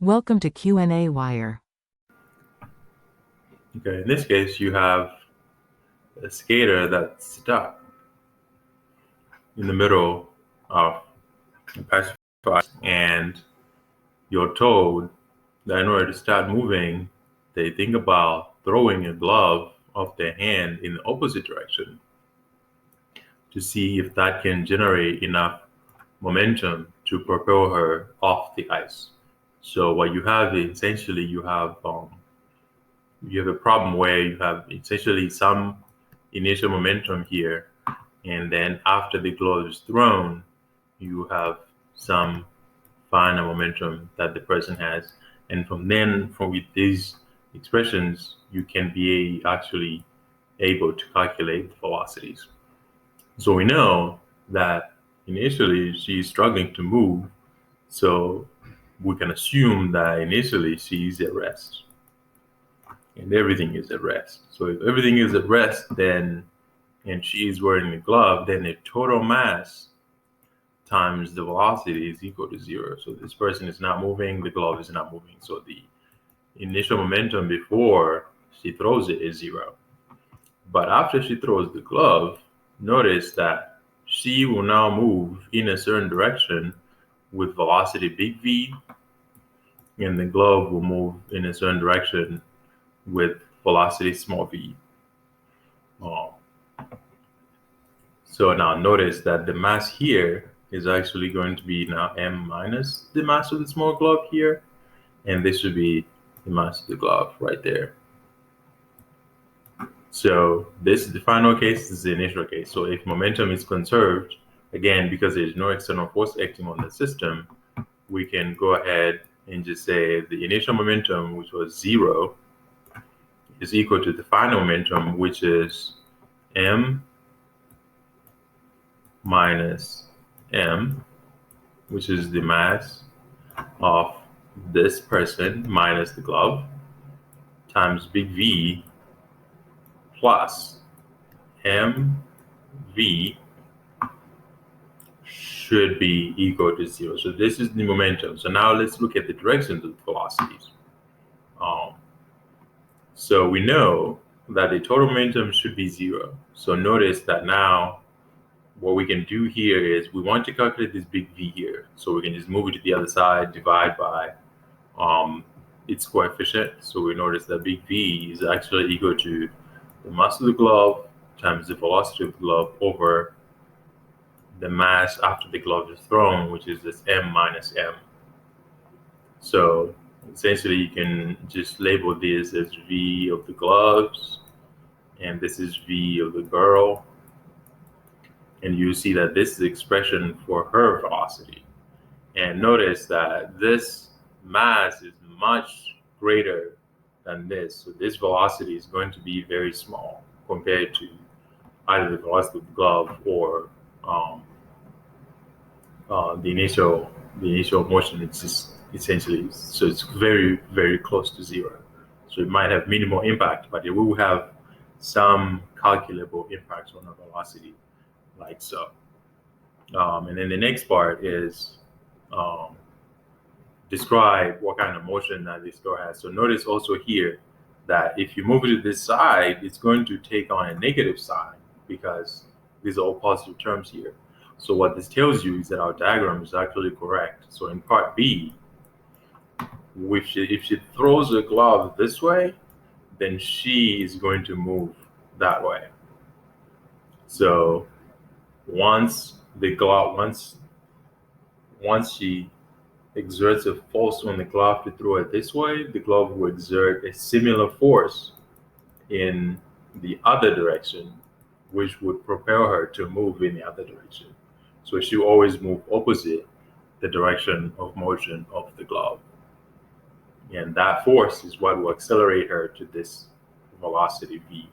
Welcome to qnawire. Okay, in this case, you have a skater that's stuck in the middle of a patch of ice, and you're told that in order to start moving, they think about throwing a glove off their hand in the opposite direction to see if that can generate enough momentum to propel her off the ice. So what you have is essentially you have a problem where you have essentially some initial momentum here, and then after the glove is thrown, you have some final momentum that the person has, and from with these expressions, you can be actually able to calculate the velocities. So we know that initially she's struggling to move, so we can assume that initially she's at rest and everything is at rest. So if everything is at rest, then and she is wearing the glove, then the total mass times the velocity is equal to 0. So this person is not moving, the glove is not moving. So the initial momentum before she throws it is 0. But after she throws the glove, notice that she will now move in a certain direction with velocity big V, and the glove will move in a certain direction with velocity small v. So now notice that the mass here is actually going to be now m minus the mass of the small glove here, and this would be the mass of the glove right there. So this is the final case, this is the initial case. So if momentum is conserved, again, because there's no external force acting on the system, we can go ahead and just say the initial momentum, which was 0, is equal to the final momentum, which is m minus m, which is the mass of this person minus the glove, times big V plus mv should be equal to 0. So this is the momentum. So now let's look at the directions of the velocities. So we know that the total momentum should be 0. So notice that now what we can do here is we want to calculate this big V here. So we can just move it to the other side, divide by its coefficient. So we notice that big V is actually equal to the mass of the glove times the velocity of the glove over the mass after the glove is thrown, which is this m minus m. So essentially you can just label this as V of the gloves, and this is V of the girl. And you see that this is the expression for her velocity. And notice that this mass is much greater than this. So this velocity is going to be very small compared to either the velocity of the glove or the initial motion. It's just essentially, so it's very, very close to 0. So it might have minimal impact, but it will have some calculable impacts on the velocity, like so. And then the next part is describe what kind of motion that this door has. So notice also here that if you move it to this side, it's going to take on a negative sign because these are all positive terms here. So what this tells you is that our diagram is actually correct. So in part B, if she throws a glove this way, then she is going to move that way. So once she exerts a force on the glove to throw it this way, the glove will exert a similar force in the other direction, which would propel her to move in the other direction. So she will always move opposite the direction of motion of the glove. And that force is what will accelerate her to this velocity V